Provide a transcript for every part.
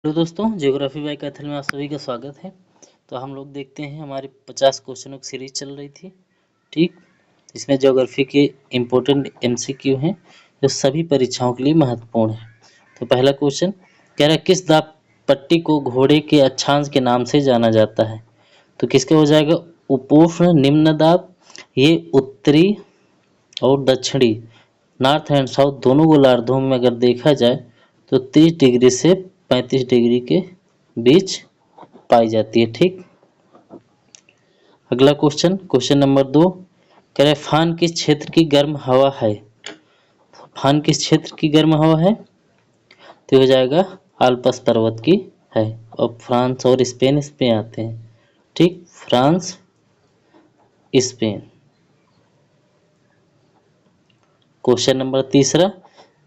Hello दोस्तों, geography bye Kaithal में आप सभी का स्वागत है। तो हम लोग देखते हैं, हमारी 50 क्वेश्चनों की सीरीज चल रही थी। ठीक, इसमें ज्योग्राफी के इम्पोर्टेंट एमसीक्यू हैं जो सभी परीक्षाओं के लिए महत्वपूर्ण है। तो पहला क्वेश्चन कह रहा है, किस दाब पट्टी को घोड़े के अक्षांश के नाम से जाना जाता है? तो किसके हो जाएगा? उपोष्ण निम्न दाब। ये उत्तरी और दक्षिणी, नॉर्थ एंड साउथ दोनों गोलार्धों में अगर देखा जाए तो 30 डिग्री से 35 डिग्री के बीच पाई जाती है। ठीक, अगला क्वेश्चन, क्वेश्चन नंबर 2 कह रहे फान किस क्षेत्र की गर्म हवा है? फान किस क्षेत्र की गर्म हवा है? तो हो जाएगा आल्प्स पर्वत की है। और फ्रांस और स्पेन इसमें आते हैं। ठीक, फ्रांस स्पेन। क्वेश्चन नंबर 3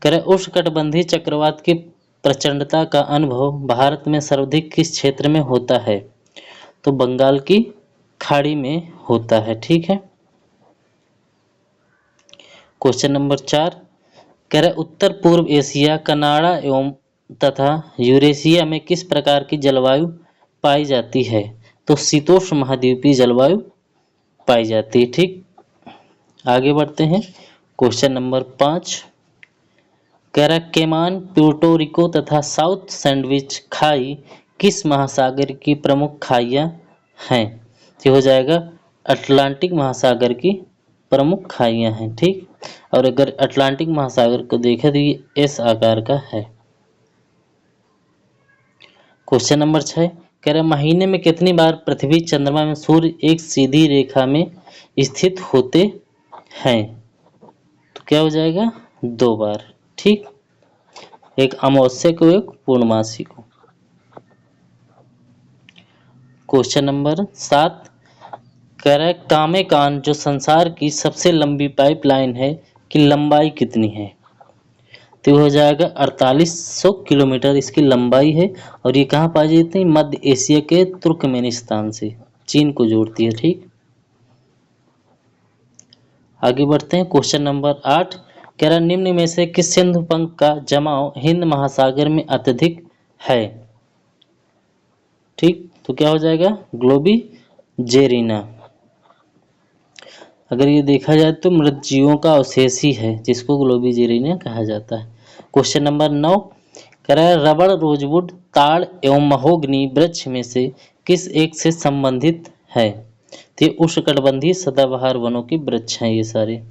कह रहे उष्णकटिबंधीय चक्रवात की प्रचंडता का अनुभव भारत में सर्वाधिक किस क्षेत्र में होता है? तो बंगाल की खाड़ी में होता है। ठीक है। क्वेश्चन नंबर 4 कह रहे उत्तर पूर्व एशिया, कनाडा एवं तथा यूरेशिया में किस प्रकार की जलवायु पाई जाती है? तो शीतोष्ण महाद्वीपीय जलवायु पाई जाती है। ठीक, आगे बढ़ते हैं। क्वेश्चन नंबर 5 कह रहा केमान, प्यूर्टो रिको तथा साउथ सैंडविच खाई किस महासागर की प्रमुख खाइयाँ हैं? ये हो जाएगा अटलांटिक महासागर की प्रमुख खाइयाँ हैं। ठीक, और अगर अटलांटिक महासागर को देखें तो ये एस आकार का है। क्वेश्चन नंबर 6 कह रहा महीने में कितनी बार पृथ्वी, चंद्रमा में सूर्य एक सीधी रेखा में स्थित होते हैं? तो क्या हो जाएगा? 2 बार। ठीक, एक अमावस्या को, एक पूर्णमासी को। क्वेश्चन नंबर 7 कह रहा है कामे कान जो संसार की सबसे लंबी पाइपलाइन है की लंबाई कितनी है? तो हो जाएगा 4800 किलोमीटर इसकी लंबाई है। और ये कहाँ पाई जाती है? मध्य एशिया के तुर्कमेनिस्तान से चीन को जोड़ती है। ठीक, आगे बढ़ते हैं। क्वेश्चन नंबर 8 कह रहा निम्न में से किस सिंधु पंख का जमाव हिंद महासागर में अत्यधिक है? ठीक, तो क्या हो जाएगा? ग्लोबी जेरिना। अगर ये देखा जाए तो मृतजीवों का अवशेष ही है जिसको ग्लोबी जेरिना कहा जाता है। क्वेश्चन नंबर 9 कह रहा है रबड़, रोजवुड, ताड़ एवं महोगनी वृक्ष में से किस एक से संबंधित है? तो ये उष्णकटिबंधीय सदाबहार वनों के वृक्ष हैं ये सारे।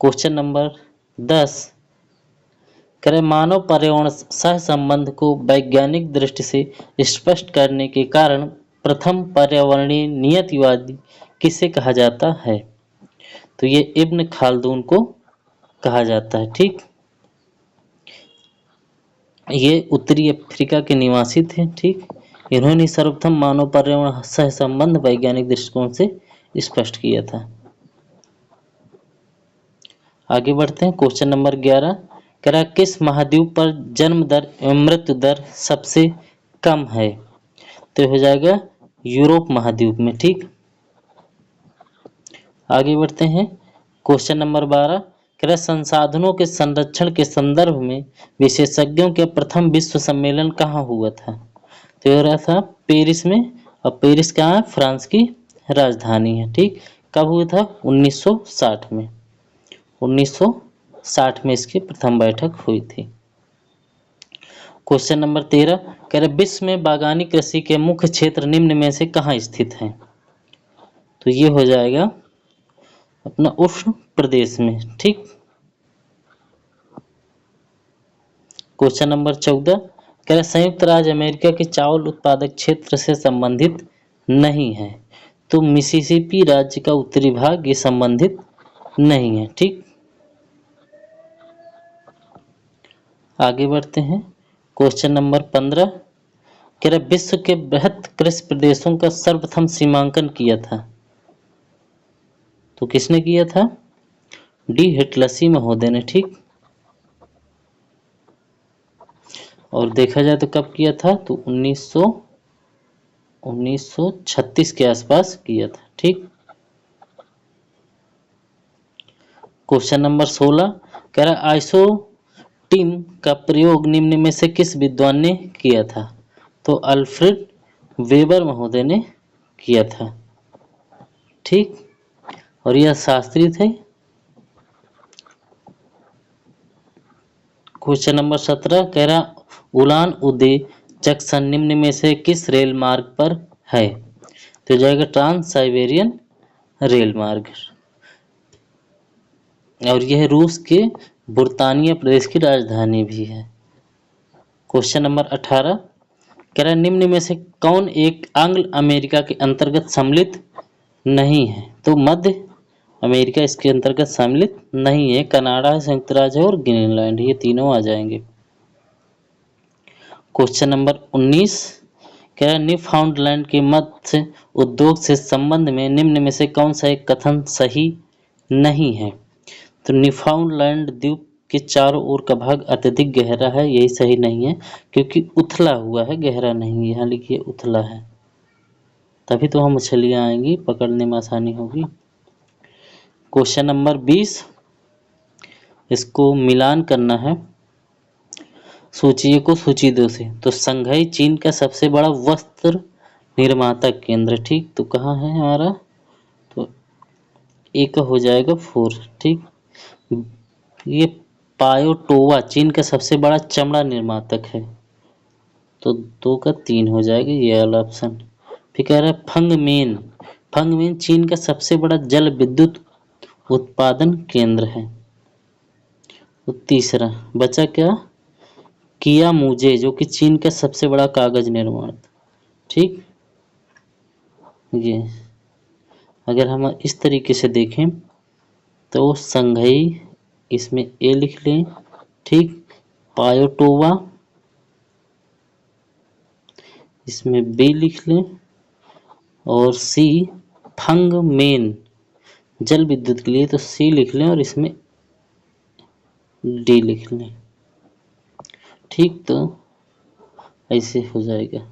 क्वेश्चन नंबर 10 कह रहे मानव पर्यावरण सह संबंध को वैज्ञानिक दृष्टि से स्पष्ट करने के कारण प्रथम पर्यावरणीय नियतिवादी किसे कहा जाता है? तो ये इब्न खाल्दून को कहा जाता है। ठीक, ये उत्तरी अफ्रीका के निवासी थे। ठीक, इन्होंने सर्वप्रथम मानव पर्यावरण सह संबंध वैज्ञानिक दृष्टिकोण से स्पष्ट किया था। आगे बढ़ते हैं। क्वेश्चन नंबर 11 कह रहा किस महाद्वीप पर जन्म दर एवं मृत्यु दर सबसे कम है? तो हो जाएगा यूरोप महाद्वीप में। ठीक, आगे बढ़ते हैं। क्वेश्चन नंबर 12 कह रहा संसाधनों के संरक्षण के संदर्भ में विशेषज्ञों के प्रथम विश्व सम्मेलन कहाँ हुआ था? तो हो रहा था पेरिस में। और पेरिस कहाँ है? फ्रांस की राजधानी है। ठीक, कब हुआ था? 1960 में। 1960 में इसकी प्रथम बैठक हुई थी। क्वेश्चन नंबर 13 कह रहे विश्व में बागानी कृषि के मुख्य क्षेत्र निम्न में से कहाँ स्थित हैं? तो ये हो जाएगा अपना उष्ण प्रदेश में। ठीक, क्वेश्चन नंबर 14 कह रहे संयुक्त राज्य अमेरिका के चावल उत्पादक क्षेत्र से संबंधित नहीं है। तो मिसिसिपी राज्य का उत्तरी भाग ये संबंधित नहीं है। ठीक, आगे बढ़ते हैं। क्वेश्चन नंबर 15 कह रहे विश्व के बृहत कृषि प्रदेशों का सर्वप्रथम सीमांकन किया था। तो किसने किया था? डी हिटलसी महोदय ने। ठीक, और देखा जाए तो कब किया था? तो 1936 के आसपास किया था। ठीक, क्वेश्चन नंबर 16 कह रहा टीम का प्रयोग निम्न में से किस विद्वान ने किया था? तो अल्फ्रेड वेबर महोदय ने किया था। ठीक, और यह शास्त्री थे। क्वेश्चन नंबर 17 कह रहा उलान उदे जंक्शन निम्न में से किस रेल मार्ग पर है? तो जाएगा ट्रांस साइबेरियन रेल मार्ग, और यह रूस के बुर्तानिया प्रदेश की राजधानी भी है। क्वेश्चन नंबर 18 कह रहा निम्न में से कौन एक एंग्लो अमेरिका के अंतर्गत सम्मिलित नहीं है? तो मध्य अमेरिका इसके अंतर्गत सम्मिलित नहीं है। कनाडा, संयुक्त राज्य और ग्रीनलैंड, ये तीनों आ जाएंगे। क्वेश्चन नंबर 19 कह रहा न्यूफाउंडलैंड के मत्स्य उद्योग से संबंध में निम्न में से कौन सा एक कथन सही नहीं है? तो न्यूफाउंडलैंड द्वीप के चारों ओर का भाग अत्यधिक गहरा है, यही सही नहीं है, क्योंकि उथला हुआ है, गहरा नहीं। यहाँ लिखिए उथला है, तभी तो वहाँ मछलियाँ आएंगी, पकड़ने में आसानी होगी। क्वेश्चन नंबर 20 इसको मिलान करना है सूची को सूची 2 से। तो संघाई चीन का सबसे बड़ा वस्त्र निर्माता केंद्र, ठीक, तो कहाँ है हमारा? तो एक हो जाएगा 4, ठीक। ये पायोटोवा चीन का सबसे बड़ा चमड़ा निर्मातक है, तो 2 का 3 हो जाएगा ये वाला ऑप्शन। फिर कह रहा है फंगमेन, फंगमेन चीन का सबसे बड़ा जल विद्युत उत्पादन केंद्र है। तो तीसरा बचा क्या? किया मुझे, जो कि चीन का सबसे बड़ा कागज निर्माण, ठीक। ये अगर हम इस तरीके से देखें तो संघाई, इसमें ए लिख लें, ठीक। पायोटोवा, इसमें बी लिख लें, और सी फंगमेन जल विद्युत के लिए, तो सी लिख लें और इसमें डी लिख लें, ठीक। तो ऐसे हो जाएगा।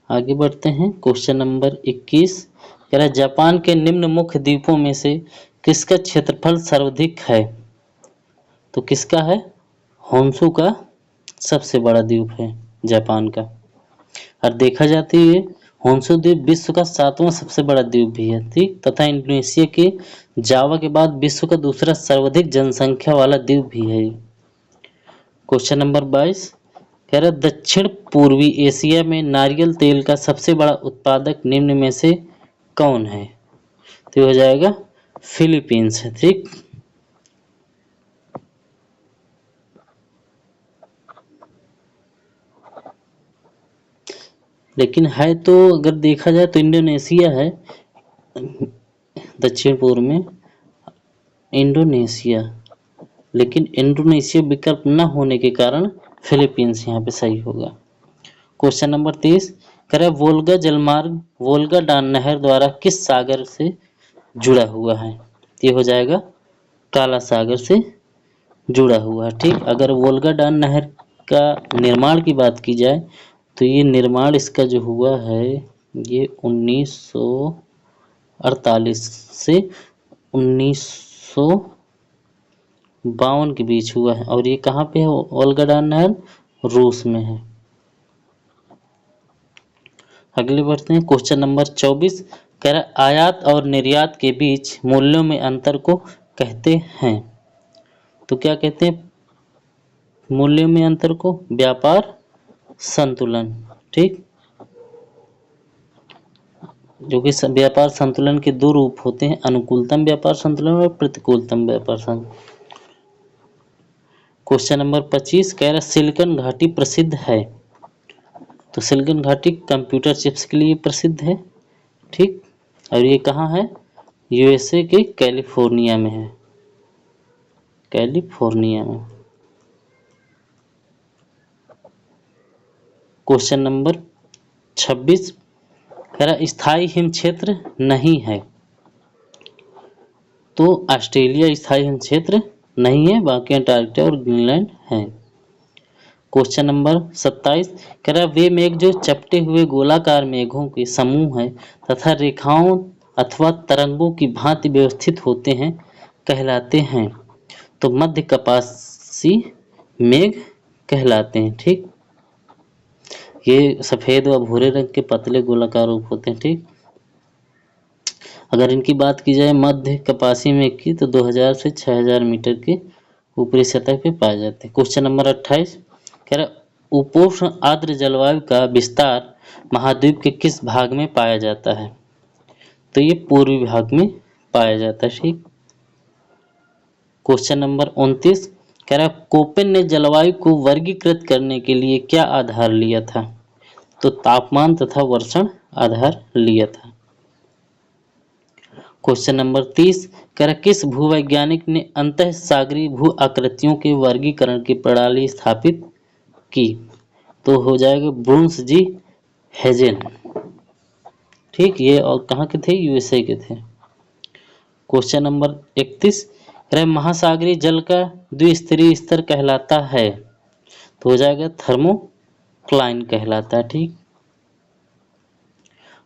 आगे बढ़ते हैं। क्वेश्चन नंबर 21 कह रहा है जापान के निम्न मुख्य द्वीपों में से किसका क्षेत्रफल सर्वाधिक है? तो किसका है? होन्शु का सबसे बड़ा द्वीप है जापान का। और देखा जाती है होन्शु द्वीप विश्व का 7वां सबसे बड़ा द्वीप भी है, ठीक, तथा इंडोनेशिया के जावा के बाद विश्व का दूसरा सर्वाधिक जनसंख्या वाला द्वीप भी है। क्वेश्चन नंबर 22 कह रहा दक्षिण पूर्वी एशिया में नारियल तेल का सबसे बड़ा उत्पादक निम्न में से कौन है? तो हो जाएगा फिलीपींस है, ठीक। लेकिन है तो अगर देखा जाए तो इंडोनेशिया है दक्षिण पूर्व में, इंडोनेशिया, लेकिन इंडोनेशिया विकल्प न होने के कारण फिलीपींस यहाँ पे सही होगा। क्वेश्चन नंबर 30 कह रहा है वोल्गा जलमार्ग वोल्गा डान नहर द्वारा किस सागर से जुड़ा हुआ है? ये हो जाएगा काला सागर से जुड़ा हुआ है, ठीक। अगर वोल्गा डान नहर का निर्माण की बात की जाए तो ये निर्माण इसका जो हुआ है ये 1948 से 1952 के बीच हुआ है, और ये कहाँ पे है? वोल्गा डान नहर रूस में है। अगले बढ़ते हैं। क्वेश्चन नंबर 24 कह रहा है आयात और निर्यात के बीच मूल्यों में अंतर को कहते हैं। तो क्या कहते हैं मूल्यों में अंतर को? व्यापार संतुलन, ठीक। जो कि व्यापार संतुलन के 2 रूप होते हैं, अनुकूलतम व्यापार संतुलन और प्रतिकूलतम व्यापार संतुलन। क्वेश्चन नंबर 25 कह रहा है सिलिकॉन घाटी प्रसिद्ध है। तो सिलिकॉन घाटी कंप्यूटर चिप्स के लिए प्रसिद्ध है, ठीक। और ये कहाँ है? यूएसए के कैलिफोर्निया में है, कैलिफोर्निया में। क्वेश्चन नंबर 26 कह रहा स्थायी हिम क्षेत्र नहीं है। तो ऑस्ट्रेलिया स्थायी हिम क्षेत्र नहीं है, बाकी अंटार्कटिका और ग्रीनलैंड है। क्वेश्चन नंबर 27 कह रहा वे मेघ जो चपटे हुए गोलाकार मेघों के समूह है तथा रेखाओं अथवा तरंगों की भांति व्यवस्थित होते हैं कहलाते हैं। तो मध्य कपासी मेघ कहलाते हैं। ठीक, ये सफेद व भूरे रंग के पतले गोलाकार रूप होते हैं। ठीक, अगर इनकी बात की जाए मध्य कपासी मेघ की, तो 2000 से 6000 मीटर के ऊपरी सतह पे पाए जाते हैं। क्वेश्चन नंबर 28 कह रहा उपोष्ण आर्द्र जलवायु का विस्तार महाद्वीप के किस भाग में पाया जाता है? तो ये पूर्वी भाग में पाया जाता है। ठीक, क्वेश्चन नंबर 29 कह रहा कोपेन ने जलवायु को वर्गीकृत करने के लिए क्या आधार लिया था? तो तापमान तथा वर्षण आधार लिया था। क्वेश्चन नंबर 30 कह रहा किस भूवैज्ञानिक ने अंतः सागरीय भू आकृतियों के वर्गीकरण की प्रणाली स्थापित की? तो हो जाएगा ब्रून्स जी हेजेन। ठीक, ये और कहाँ के थे? यूएसए के थे। क्वेश्चन नंबर 31 कह रहा महासागरीय जल का द्विस्तरीय स्तर कहलाता है? तो हो जाएगा थर्मोक्लाइन कहलाता है। ठीक,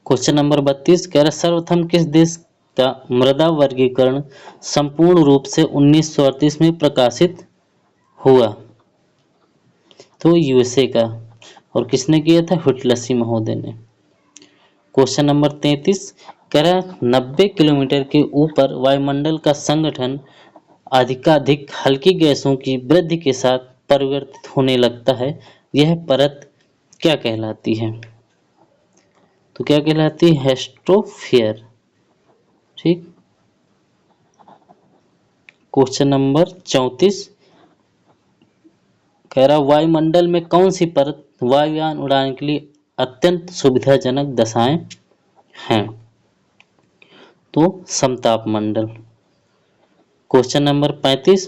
क्वेश्चन नंबर 32 कह रहा सर्वप्रथम किस देश का मृदा वर्गीकरण संपूर्ण रूप से 1938 में प्रकाशित हुआ? तो यूएसए का। और किसने किया था? हुटलसी महोदय ने। क्वेश्चन नंबर 33 कह रहा 90 किलोमीटर के ऊपर वायुमंडल का संगठन अधिकाधिक हल्की गैसों की वृद्धि के साथ परिवर्तित होने लगता है। यह परत क्या कहलाती है? तो क्या कहलाती है? हेस्ट्रोफियर। ठीक, क्वेश्चन नंबर 34 कह रहा वायुमंडल में कौन सी परत वायुयान उड़ान के लिए अत्यंत सुविधाजनक दशाएं हैं? तो समताप मंडल। क्वेश्चन नंबर 35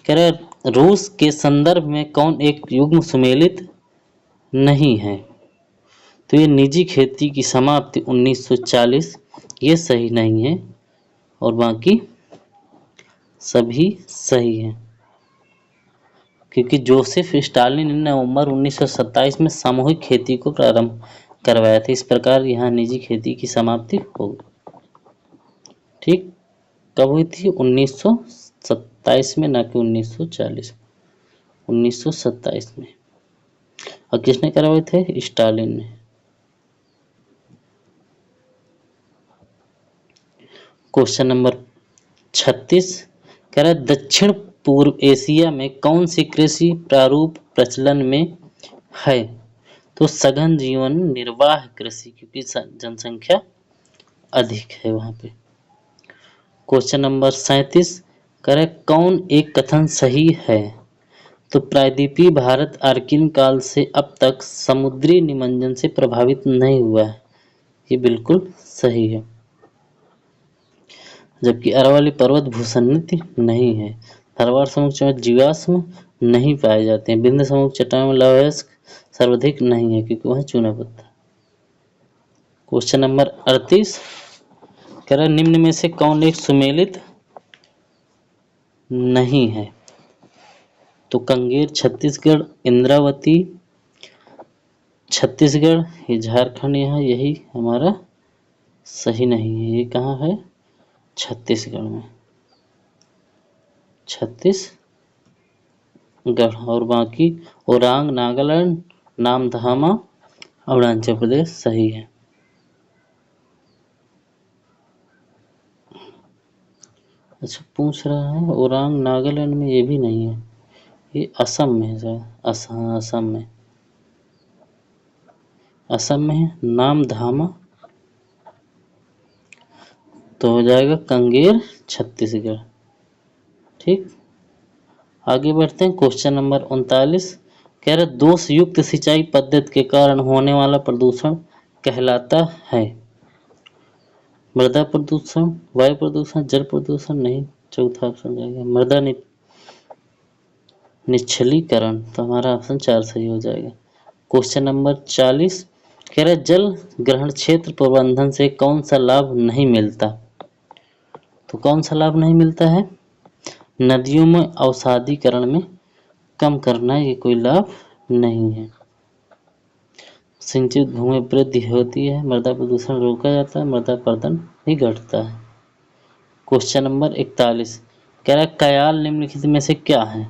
कह रहा रूस के संदर्भ में कौन एक युग्म सुमेलित नहीं है? तो ये निजी खेती की समाप्ति 1940, ये सही नहीं है और बाकी सभी सही है, क्योंकि जोसेफ स्टालिन ने नवंबर 1927 में सामूहिक खेती को प्रारंभ करवाया था। इस प्रकार यहाँ निजी खेती की समाप्ति हो गई। ठीक, कब हुई थी? 1927 में, ना कि 1940, 1927 में। और किसने करवाए थे? स्टालिन ने। क्वेश्चन नंबर 36 कह रहा है दक्षिण पूर्व एशिया में कौन सी कृषि प्रारूप प्रचलन में है? तो सघन जीवन निर्वाह कृषि, क्योंकि जनसंख्या अधिक है वहां पे। क्वेश्चन नंबर 37 कह रहा है कौन एक कथन सही है? तो प्रायद्वीपीय भारत आर्किन काल से अब तक समुद्री निमज्जन से प्रभावित नहीं हुआ है। ये बिल्कुल सही है। जबकि अरावली पर्वत भूसन्निधि नहीं है। थारवाड़ समूह में जीवाश्म नहीं पाए जाते हैं। विंध्य समूह चट्टान में लवयस्क सर्वाधिक नहीं है, क्योंकि वह चूना पत्थर। क्वेश्चन नंबर 38 कह रहा निम्न में से कौन एक सुमेलित नहीं है? तो कंगेर छत्तीसगढ़, इंद्रावती छत्तीसगढ़, ये झारखंड, यहाँ यही हमारा सही नहीं है। ये कहाँ है? छत्तीसगढ़ में, छत्तीसगढ़। और बाकी ओरांग नागालैंड, नामधामा अरुणाचल प्रदेश सही है। अच्छा, पूछ रहा है ओरांग नागालैंड में, ये भी नहीं है, ये असम में है शायद। असम में, असम में है नामधामा, तो हो जाएगा कंगेर छत्तीसगढ़। ठीक, आगे बढ़ते हैं। क्वेश्चन नंबर 39 कह रहा दोष युक्त सिंचाई पद्धति के कारण होने वाला प्रदूषण कहलाता है? मृदा प्रदूषण, वायु प्रदूषण, जल प्रदूषण नहीं, चौथा ऑप्शन जाएगा मृदा निश्चलीकरण। तो हमारा ऑप्शन 4 सही हो जाएगा। क्वेश्चन नंबर 40 कह रहा जल ग्रहण क्षेत्र प्रबंधन से कौन सा लाभ नहीं मिलता? तो कौन सा लाभ नहीं मिलता है? नदियों में अवसादीकरण में कम करना, ये कोई लाभ नहीं है। सिंचित भूमि वृद्धि होती है, मृदा प्रदूषण रोका जाता है, मृदा पर्दन भी घटता है। क्वेश्चन नंबर 41 कह रहा है कयाल निम्नलिखित में से क्या है?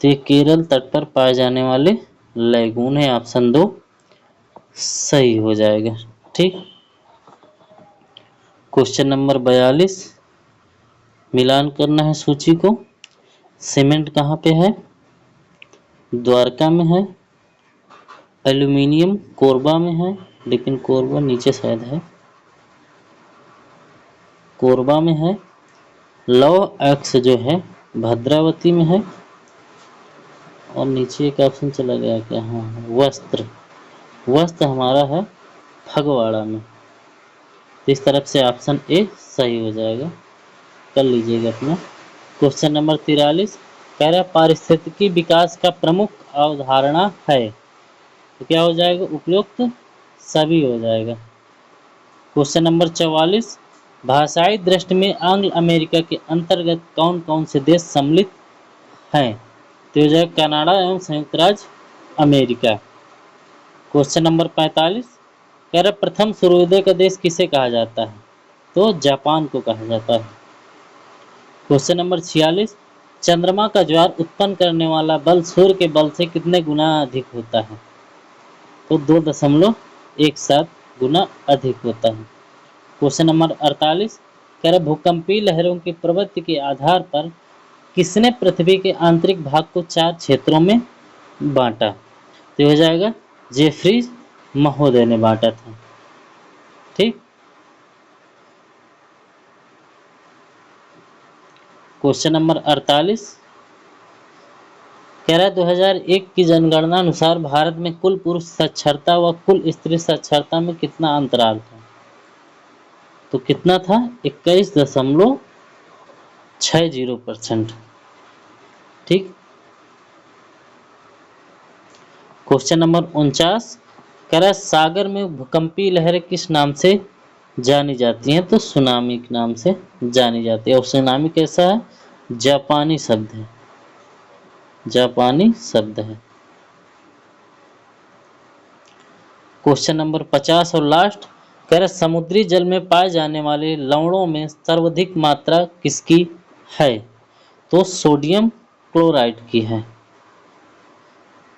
तो ये केरल तट पर पाए जाने वाले लैगून है, ऑप्शन 2 सही हो जाएगा। ठीक। क्वेश्चन नंबर 42, मिलान करना है सूची को। सीमेंट कहाँ पे है? द्वारका में है। एल्यूमिनियम कोरबा में है, लेकिन कोरबा नीचे शायद है, कोरबा में है। लौह अक्ष जो है भद्रावती में है, और नीचे एक ऑप्शन चला गया क्या? हाँ, वस्त्र, वस्त्र हमारा है फगवाड़ा में। तो इस तरफ से ऑप्शन ए सही हो जाएगा, कर लीजिएगा अपना। क्वेश्चन नंबर 43, कह रहा है पारिस्थितिकी विकास का प्रमुख अवधारणा है, तो क्या हो जाएगा? उपयुक्त सभी हो जाएगा। क्वेश्चन नंबर 44, भाषाई दृष्टि में एंग्लो अमेरिका के अंतर्गत कौन कौन से देश सम्मिलित हैं? तो हो जाएगा कनाडा एवं संयुक्त राज्य अमेरिका। क्वेश्चन नंबर 45, कह रहा प्रथम सूर्योदय का देश किसे कहा जाता है? तो जापान को कहा जाता है। क्वेश्चन नंबर 46, चंद्रमा का ज्वार उत्पन्न करने वाला बल सूर्य के बल से कितने गुना अधिक होता है? तो 2.17 गुना अधिक होता है। क्वेश्चन नंबर 48, कह रहा भूकंपीय लहरों की प्रवृत्ति के आधार पर किसने पृथ्वी के आंतरिक भाग को 4 क्षेत्रों में बांटा? तो हो जाएगा जेफ्री महोदय ने बांटा था। ठीक। क्वेश्चन नंबर 48, कह रहा है 2001 की जनगणना अनुसार भारत में कुल पुरुष साक्षरता व कुल स्त्री साक्षरता में कितना अंतराल था? तो कितना था? 21.60%। ठीक। क्वेश्चन नंबर 49, कह रहा है सागर में भूकंपीय लहरें किस नाम से जानी जाती हैं? तो सुनामी के नाम से जानी जाती है। और सुनामी कैसा है? जापानी शब्द है, जापानी शब्द है। क्वेश्चन नंबर 50 और लास्ट, कह रहा समुद्री जल में पाए जाने वाले लवणों में सर्वाधिक मात्रा किसकी है? तो सोडियम क्लोराइड की है,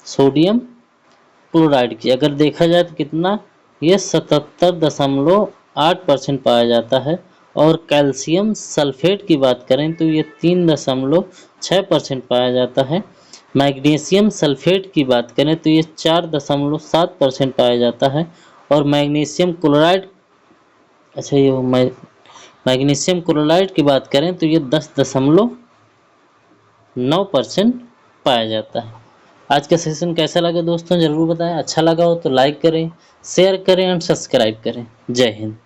सोडियम क्लोराइड की। अगर देखा जाए तो कितना, ये 77.8% पाया जाता है। और कैल्शियम सल्फेट की बात करें तो ये 3.6% पाया जाता है। मैग्नीशियम सल्फेट की बात करें तो ये 4.7% पाया जाता है। और मैग्नीशियम क्लोराइड, अच्छा ये मैग्नीशियम क्लोराइड की बात करें तो ये 10.9% पाया जाता है। आज का सेशन कैसा लगा दोस्तों, जरूर बताएं। अच्छा लगा हो तो लाइक करें, शेयर करें और सब्सक्राइब करें। जय हिंद।